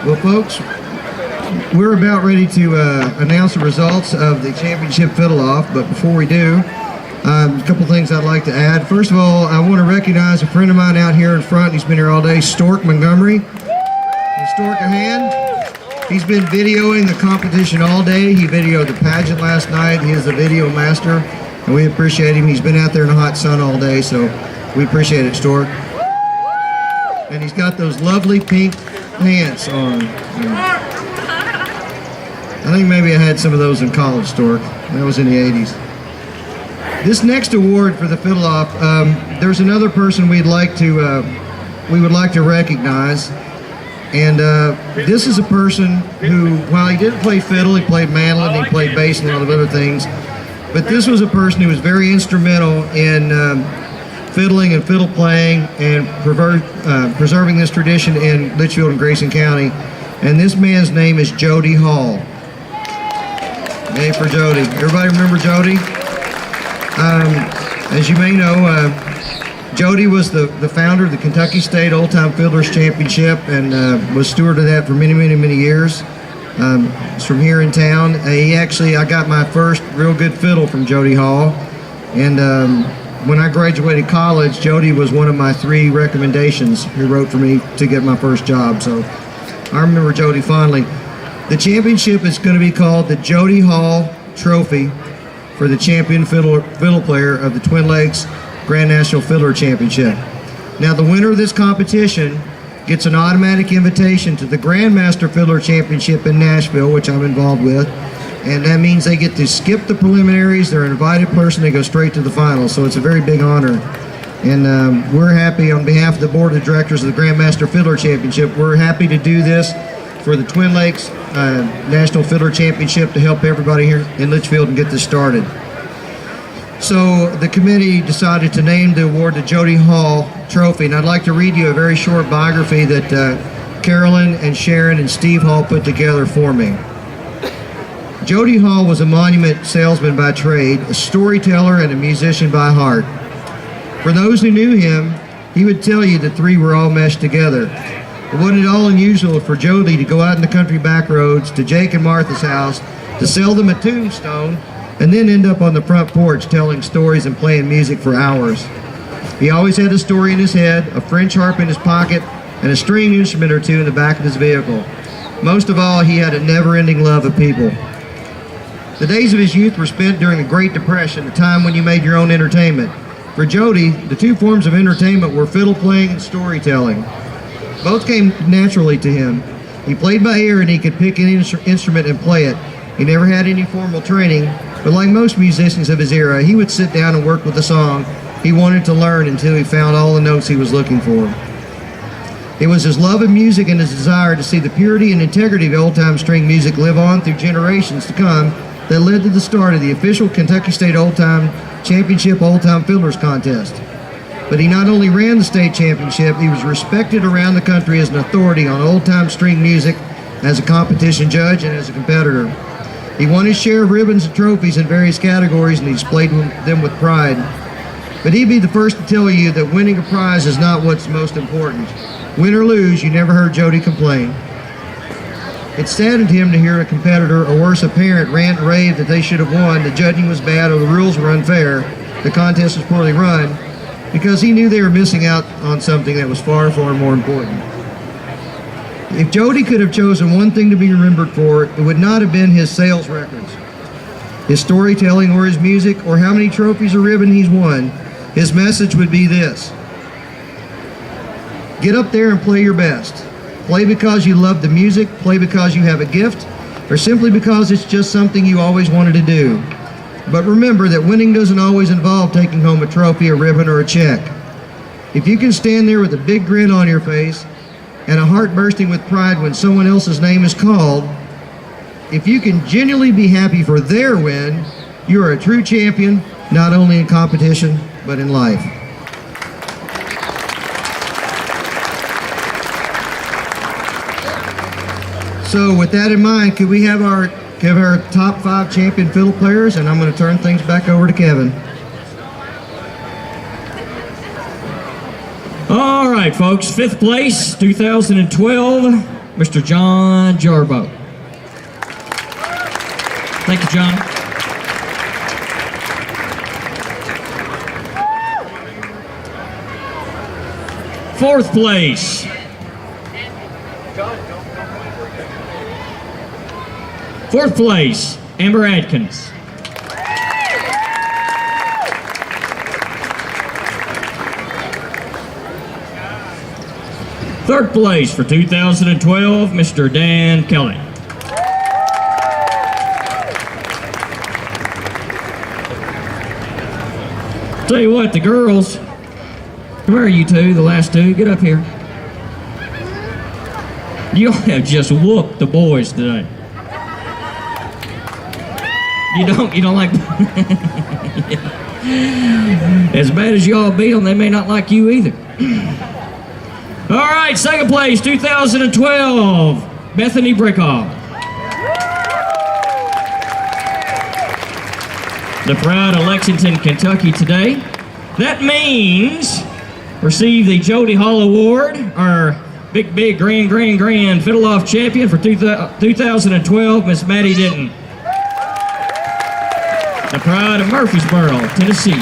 Well, folks, we're about ready to announce the results of the championship fiddle-off, but before we do, a couple things I'd like to add. First of all, I want to recognize a friend of mine out here in front. He's been here all day, Stork Montgomery. Give Stork a hand. He's been videoing the competition all day. He videoed the pageant last night. He is a video master, and we appreciate him. He's been out there in the hot sun all day, so we appreciate it, Stork. And he's got those lovely pink pants on. I think maybe I had some of those in college, Stork. That was in the 80s. This next award for the fiddle-off, there's another person we would like to recognize. And this is a person who, while he didn't play fiddle, he played mandolin, he played bass and a lot of other things. But this was a person who was very instrumental in fiddling and fiddle playing and preserving this tradition in Litchfield and Grayson County. And this man's name is Jodie Hall. Name for Jodie. Everybody remember Jodie? As you may know, Jodie was the founder of the Kentucky State Old Time Fiddlers Championship and was steward of that for many, many, many years. He's from here in town. I got my first real good fiddle from Jodie Hall. And when I graduated college, Jodie was one of my 3 recommendations who wrote for me to get my first job. So I remember Jodie fondly. The championship is going to be called the Jodie Hall Trophy for the champion fiddle player of the Twin Lakes Grand National Fiddler Championship. Now, the winner of this competition gets an automatic invitation to the Grandmaster Fiddler Championship in Nashville, which I'm involved with, and that means they get to skip the preliminaries. They're an invited person. They go straight to the finals, so it's a very big honor. And we're happy on behalf of the Board of Directors of the Grandmaster Fiddler Championship. We're happy to do this for the Twin Lakes National Fiddler Championship to help everybody here in Litchfield and get this started. So the committee decided to name the award the Jodie Hall Trophy, and I'd like to read you a very short biography that Carolyn and Sharon and Steve Hall put together for me. Jodie Hall was a monument salesman by trade, a storyteller, and a musician by heart. For those who knew him, he would tell you the 3 were all meshed together. It wasn't at all unusual for Jodie to go out in the country back roads to Jake and Martha's house to sell them a tombstone and then end up on the front porch telling stories and playing music for hours. He always had a story in his head, a French harp in his pocket, and a string instrument or 2 in the back of his vehicle. Most of all, he had a never-ending love of people. The days of his youth were spent during the Great Depression, the time when you made your own entertainment. For Jodie, the 2 forms of entertainment were fiddle playing and storytelling. Both came naturally to him. He played by ear and he could pick any instrument and play it. He never had any formal training, but like most musicians of his era, he would sit down and work with a song he wanted to learn until he found all the notes he was looking for. It was his love of music and his desire to see the purity and integrity of old-time string music live on through generations to come that led to the start of the official Kentucky State Old-Time Championship Old-Time Fiddlers Contest. But he not only ran the state championship, he was respected around the country as an authority on old-time string music, as a competition judge, and as a competitor. He won his share of ribbons and trophies in various categories, and he displayed them with pride. But he'd be the first to tell you that winning a prize is not what's most important. Win or lose, you never heard Jodie complain. It saddened him to hear a competitor, or worse, a parent, rant and rave that they should have won, the judging was bad, or the rules were unfair, the contest was poorly run, because he knew they were missing out on something that was far, far more important. If Jodie could have chosen one thing to be remembered for, it would not have been his sales records, his storytelling, or his music, or how many trophies or ribbon he's won. His message would be this: get up there and play your best. Play because you love the music, play because you have a gift, or simply because it's just something you always wanted to do. But remember that winning doesn't always involve taking home a trophy, a ribbon, or a check. If you can stand there with a big grin on your face and a heart bursting with pride when someone else's name is called, if you can genuinely be happy for their win, you are a true champion, not only in competition, but in life. So with that in mind, could we have our top 5 champion fiddle players? And I'm going to turn things back over to Kevin. All right, folks, 5th place, 2012, Mr. John Jarbo. Thank you, John. Fourth place. Fourth place, Amber Adkins. Third place for 2012, Mr. Dan Kelly. Tell you what, the girls, where are you two, the last two? Get up here. You have just whooped the boys today. You don't like... As bad as y'all beat them, they may not like you either. All right, second place, 2012, Bethany Brickoff. The pride of Lexington, Kentucky today. That means receive the Jodie Hall Award, our big, grand Fiddle-Off champion for 2012, Miss Maddie Denton. The pride of Murfreesboro, Tennessee.